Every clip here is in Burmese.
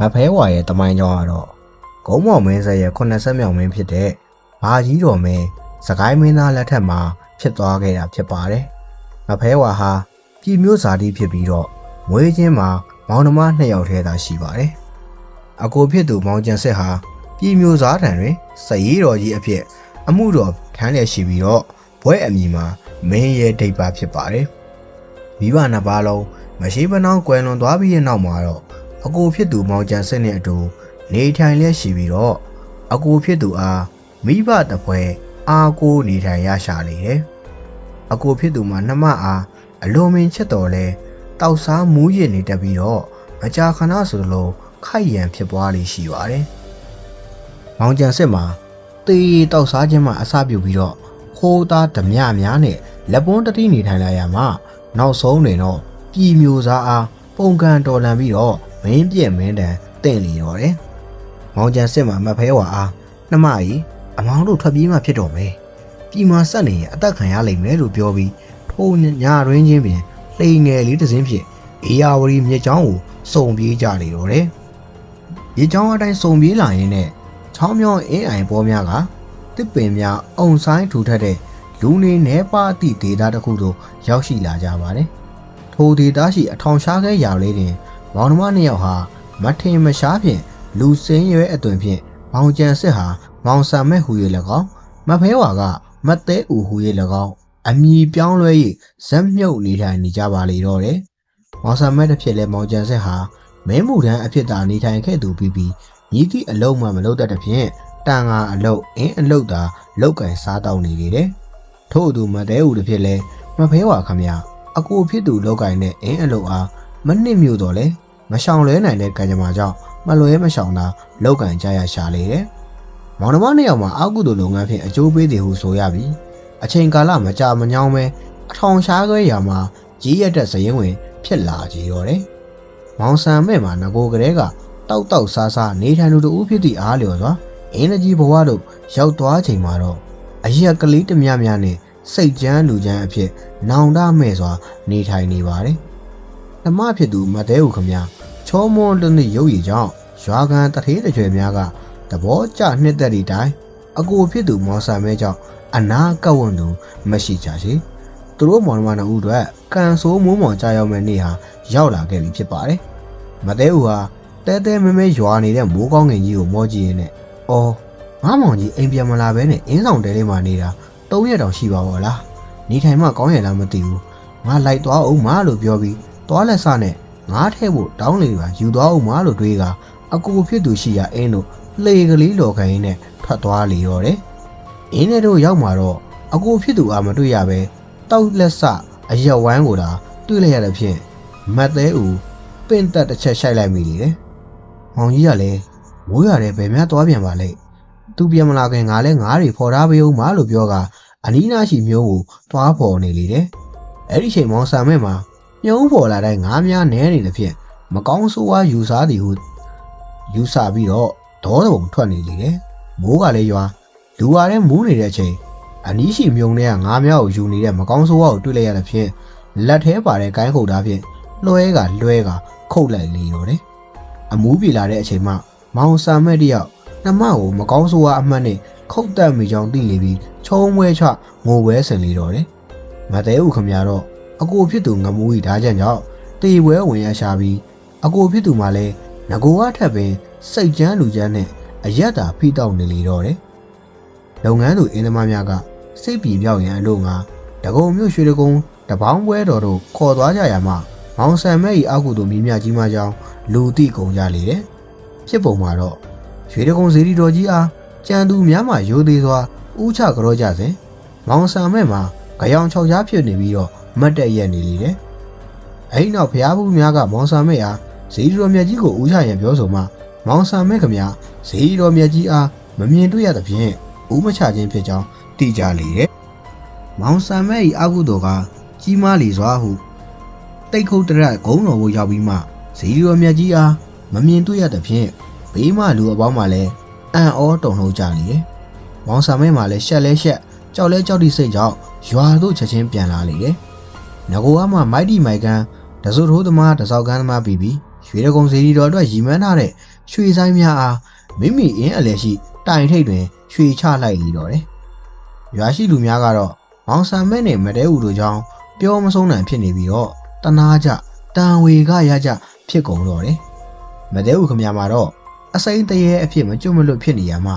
မဖဲဝါရဲ့တမိုင်းကြောင်းကတော့ဂုံးမောင်မင်းဆက်ရဲ့80မြောက်မင်းဖြစ်တဲ့ဘာကြီးတော်မင်းစကိုင်းမင်းသားလက်ထက်မှာဖြစ်သွားခဲ့တာဖြစ်ပါတယ်။မဖဲဝါဟာပြည်မျိုးဇာတိဖြစ်ပြီးတော့မွေးချင်းမှာမောင်နှမ2ယောက်ထဲသာရှိပါတယ်။အကိုဖြစ်သူမောင်ကျန်စစ်ဟာပြည်မျိုးသားထံတွင်စရေးတော်ကြီးအဖြစ်အမှုတော်ထမ်းလျက်ရှိပြီးတော့ဘွဲအမည်မှာမင်းရဲ့ဒိတ်ပါဖြစ်ပါတယ်။မိဘနှစ်ပါးလုံးမရှိပနောင်းကွယ်လွန်သွားပြီးတဲ့နောက်မှာတော့အကိုဖြစ်သူမောင်ကျန်စစ်နဲ့အတူနေထိုင်လျက်ရှိပြီးတော့အကိုဖြစ်သူအားမိဘတပွဲအားကိုနေထိုင်ရရှာလေတယ်။အကိုဖြစ်သူမှာနှမအားအလွန်မင်းချစ်တော်လဲတောက်စားမူးရစ်နေတတ်ပြီးတော့မကြာခဏဆိုလိုခိုက်ရန်ဖြစ်ပွားလေရှိပါတယ်။မောင်ကျန်စစ်မှာတေးတောက်စားခြင်းမှအစပြုပြီးတော့ခိုးသားဓမြများနဲ့လက်ပွန်းတတိနေထိုင်လာရမှာနောက်ဆုံးတွင်တော့ပြည်မျိုးသားအားပုံကန်တော်လန်ပြီးတော့မင်းပြည့်မင်းတန်တင့်လီတော့တယ်။မောင်ကျန်စစ်မှာမဖဲဝါအားနှမကြီးအမောင်တို့ထွက်ပြေးမှဖြစ်တော့မယ်။ပြည်မှာဆက်နေရင်အသက်ခံရလိမ့်မယ်လို့ပြောပြီးထိုညရင်းချင်းပင်လှိန်ငယ်လေးတစ်စင်းဖြင့်အေယာဝတီမြစ်ကြောင်းကိုစုံပြေးကြလေတော့တယ်။မြစ်ကြောင်းအတိုင်းစုံပြေးလာရင်းနဲ့ချောင်းမြောင်းအင်းအိုင်ပေါ်များကတစ်ပင်များအုံဆိုင်ထူထပ်တဲ့လူနေနေပါသည့်ဒေသတစ်ခုသို့ရောက်ရှိလာကြပါတယ်။ထိုဒေသရှိအထောင်ရှားခဲရာလေးတွင်မောင်နှမ2ယောက်ဟာမထင်မရှားဖြင့်လူစင်းရွဲအသွင်ဖြင့်မောင်ကျန်စစ်ဟာမောင်ဆံမဲ့ဟူ၍၎င်းမဖဲဝါကမသဲဦးဟူ၍၎င်းအမည်ပြောင်းလဲ၍ဇက်မြုပ်နေထိုင်နေကြပါလေတော့တယ်။မောင်ဆံမဲ့တစ်ဖြစ်လဲမောင်ကျန်စစ်ဟာမင်းမှုတန်းအဖြစ်သာနေထိုင်ခဲ့သူပြီးညီသည့်အလုံးမှမလုပ်တတ်တဲ့ဖြင့်တန်ငါအလုပ်အင်းအလုပ်သာလောက်ကင်စားတောင်းနေလေတယ်။ထို့အတူမသဲဦးတစ်ဖြစ်လဲမဖဲဝါခမရအကိုဖြစ်သူလောက်ကင်နဲ့အင်းအလုပ်အားမနစ်မြို့တော့လဲမရှောင်လဲနိုင်တဲ့ကံကြမ္မာကြောင့်မလွဲမရှောင်သာလောက်ကန်ကြရရှာလေတယ်။မောင်နှမ2ယောက်မှာအကုသိုလ်လုပ်ငန်းဖြင့်အကျိုးပေးတယ်ဟုဆိုရပြီးအချိန်ကာလမကြာမညောင်းပဲအထောင်ရှားခွဲရာမှာကြီးရတဲ့ဇရင်ဝင်ဖြစ်လာကြရောတယ်။မောင်ဆံမဲ့မှာငကိုကလေးကတောက်စားစားနေထိုင်သူတို့ဖြစ်သည့်အားလျော်စွာအင်းကြီးဘဝတို့ရောက်သွားချိန်မှာတော့အရက်ကလေးတမြများနဲ့စိတ်ကြမ်းလူကြမ်းအဖြစ်နောင်တမဲ့စွာနေထိုင်နေပါတယ်။နှမဖြစ်သူမသဲဦးခမချောမွန်တွန်းသည့်ရုပ်ရည်ကြောင့်ရွာကန်တထေးတကြွယ်များကသဘောကျနှစ်သက်သည့်တိုင်အကိုဖြစ်သူမောင်ဆံမဲကြောင့်အနာကဝွန်သူမရှိကြချေသူတို့မောင်နှမ2ဦးအတွက်ကန်ဆိုးမိုးမောင်ကြရောက်မဲ့နေ့ဟာရောက်လာခဲ့ပြီဖြစ်ပါတယ်မသဲဦးဟာတဲမဲမဲရွာနေတဲ့မိုးကောင်းငင်ကြီးကိုမောကြည့်ရင်းနဲ့အော်ငါမောင်ကြီးအိမ်ပြန်မလာဘဲနဲ့အင်းဆောင်တဲလေးမှာနေတာ3ရက်တောင်ရှိပါဘောလားနေထိုင်မှကောင်းရလားမသိဘူးငါလိုက်သွားအောင်မလို့ပြောပြီးသွားလက်စနဲ့ငါးထဲဖို့တောင်းလေပါယူသွားအောင်မလို့တွေးကအကူဖြစ်သူရှိရအင်းတို့လှေကလေးလော်ခိုင်းနဲ့ထွက်သွားလေတော့တယ်။အင်းနဲ့တို့ရောက်မှာတော့အကူဖြစ်သူအားမတွေ့ရပဲတောက်လက်စအရက်ဝိုင်းကိုသာတွေ့လိုက်ရတဲ့ဖြင့်မတ်သေးဦးပင့်တက်တစ်ချက်ရှိုက်လိုက်မိလေတယ်။မောင်ကြီးကလည်းမိုးရတယ်ဘယ်များသွားပြန်ပါလဲ။သူပြန်မလာခင်ငါလည်းငါးတွေဖော်ထားပေးဦးမလို့ပြောကအနီးနားရှိမျိုးကိုသွားဖော်နေလေတယ်။အဲ့ဒီချိန်မောင်ဆံမဲ့မှာမြုံပေါ်လာတဲ့ငါးများနဲနေတဲ့ဖြင့်မကောင်းဆိုးဝါးယူစားသည်ဟုယူဆပြီးတော့ဒေါသပုံထွက်နေလေတယ်မိုးကလည်းရွာလူဝါထဲမူးနေတဲ့အချိန်အနီးရှိမြုံတွေကငါးများကိုယူနေတဲ့မကောင်းဆိုးဝါးကိုတွေ့လိုက်ရတဲ့ဖြင့်လက်ထဲပါတဲ့ကိုင်းခုတ်သားဖြင့်လွှဲကခုတ်လိုက်လေတော့တယ်အမူးပြေလာတဲ့အချိန်မှမောင်ဆာမဲ့တယောက်နှမကိုမကောင်းဆိုးဝါးအမှတ်နဲ့ခုတ်တက်မိကြောင်းသိနေပြီးချုံမွဲချငိုပွဲဆင်လေတော့တယ်မတဲဦးခမရတော့အကိုဖြစ်သူငမူးကြီးဓာကြံကြောင့်တေပွဲဝင်ရရှာပြီးအကိုဖြစ်သူမှလည်းငကိုကထက်ပင်စိတ်ကြမ်းလူကြမ်းနဲ့အယက်တာဖိတောက်နေလေတော့တယ်လုပ်ငန်းသူအင်းသမားများကစိတ်ပြေပြောက်ရန်အလို့ငါတကုံမြို့ရွှေတကုံတပေါင်းပွဲတော်တို့ခေါ်သွားကြရမှာမောင်ဆံမဲ့ဤအောက်ကူတို့မိမြကြီးမကြောင်းလူတိကုန်ကြလေတယ်ဖြစ်ပုံမှာတော့ရွှေတကုံဇီရီတော်ကြီးအားကြံသူများမှရိုသေးစွာဥချကြောကြစဉ်မောင်ဆံမဲ့မှာကြောင်6ရားဖြစ်နေပြီးတော့မတ်တက်ရက်နေလေတယ်အဲ့နောက်ဖျားဘူးများကမောင်ဆံမဲ့အားဇီရီတော်မြတ်ကြီးကိုဥချရန်ပြောဆိုမှမောင်ဆံမဲ့ခမဇီရီတော်မြတ်ကြီးအားမမြင်တွေ့ရသဖြင့်ဥမချခြင်းဖြစ်ကြောင်းသိကြလေတယ်မောင်ဆံမဲ့ဤအကုသိုလ်ကကြီးမားလေစွာဟုတိတ်ခုတ်တရက်ဂုံးတော်ကိုရောက်ပြီးမှဇီရီတော်မြတ်ကြီးအားမမြင်တွေ့ရသဖြင့်ဘေးမှလူအပေါင်းမှလည်းအံ့ဩတုန်လှုပ်ကြလေတယ်မောင်ဆံမဲ့မှလည်းရှက်လဲရှက်ကြောက်လဲကြောက်သည့်စိတ်ကြောင့်ရွာသို့ချက်ချင်းပြန်လာလေတယ်ငကိုကမှမိုက်တီမိုက်ကန်တစုထိုးသမားတစောက်ကန်းသမားပြီး ရွှေတကုံစီရီတော်အတွက်ရီမန်းထားတဲ့ရွှေဆိုင်များအားမိမိအင်းအလဲရှိတိုင်ထိပ်တွင်ရွှေချလိုက်လေတော့တယ်။ရွာရှိလူများကတော့မောင်ဆန်မဲနဲ့မတဲဦးတို့ကြောင့်ပြောမဆုံးနိုင်ဖြစ်နေပြီးတော့တနာကြတန်ဝေကရကြဖြစ်ကုန်တော့တယ်။မတဲဦးခမမှာတော့အစိမ့်တရေအဖြစ်မကျွတ်မလွတ်ဖြစ်နေရမှ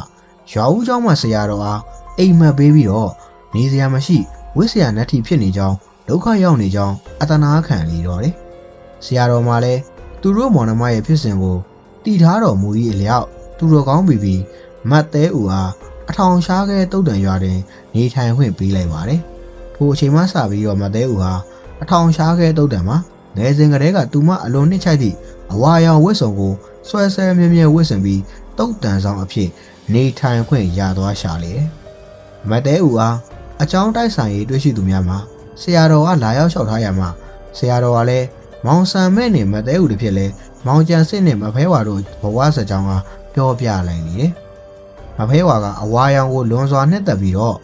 ရွာဦးเจ้าမှဆရာတော်အားအိမ်မက်ပေးပြီးတော့နေစရာမရှိဝိဆရာနတ်ထီဖြစ်နေကြောင်းဒုက္ခရောက်နေကြောင်းအတနာခံလေတော့တယ်။ဆရာတော်မှလည်းသူတို့မောင်နှမရဲ့ဖြစ်စဉ်ကိုတည်ထားတော်မူ၏အလျောက်သူတော်ကောင်းပြီးမတ်သေးဦးအားအထောင်ရှားခဲ့တုတ်တန်ရွာတွင်နေထိုင်ခွင့်ပေးလိုက်ပါတယ်။ထိုအချိန်မှစပြီးတော့မတ်သေးဦးဟာအထောင်ရှားခဲ့တုတ်တန်မှာငယ်စဉ်ကတည်းကသူမအလွန်နှစ်ချိုက်သည့်အဝါရောင်ဝတ်စုံကိုဆွဲဆဲမြဲမြဲဝတ်ဆင်ပြီးတုတ်တန်ဆောင်အဖြစ်နေထိုင်ခွင့်ရသွားရှာလေတယ်။မတ်သေးဦးအားအကြောင်းတိုက်ဆိုင်ရေးတွေ့ရှိသူများမှာဆရာတော်ကလာရောက်လျှောက်ထားရမှာဆရာတော်ကလည်းမောင်ဆန်မဲ့နဲ့မသေးဦးတစ်ဖြစ်လဲမောင်ကျန်စစ်နဲ့မဖဲဝါတို့ဘဝစကြောင်းကပြောပြလိုက်လေတယ်။မဖဲဝါကအဝါရောင်ကိုလွန်စွာနှစ်သက်ပြီးတော့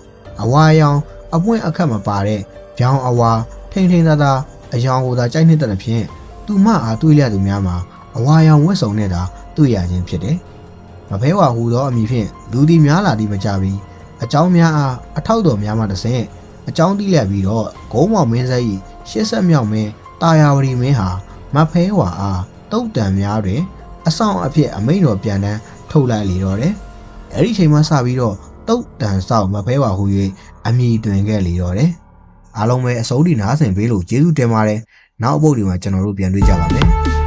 အဝါရောင်အပွင့်အခက်မပါတဲ့ရောင်အဝါထိန်ထိန်သာသာအယောင်ကိုသာကြိုက်နှစ်တဲ့ဖြင့်သူမအားတွေးလျက်သူများမှာအဝါရောင်ဝတ်စုံနဲ့သာတွေ့ရခြင်းဖြစ်တယ်။မဖဲဝါဟူသောအမည်ဖြင့်လူသည်များလာသည်မကြပြီးအကြောင်းများအားအထောက်တော်များမှတဆင့်အကြောင်းတိလျက်ပြီးတော့ဂုံးမောင်မင်းဆက်၏ရှစ်ဆက်မြောက်မင်းတာယာဝတီမင်းဟာမဖဲဝါအားတုတ်တန်များတွင်အဆောင်အဖြစ်အမိန့်တော်ပြန်တန်းထုတ်လိုက်လေတော့တယ်။အဲဒီချိန်မှစပြီးတော့တုတ်တန်ဆောက်မဖဲဝါဟူ၍အမည်တွင်ခဲ့လေတော့တယ်။အားလုံးပဲအစိုးရနားဆင်ပေးလို့ကျေးဇူးတင်ပါတယ်။နောက်အပုဒ်ဒီမှာကျွန်တော်တို့ပြန်တွေ့ကြပါမယ်။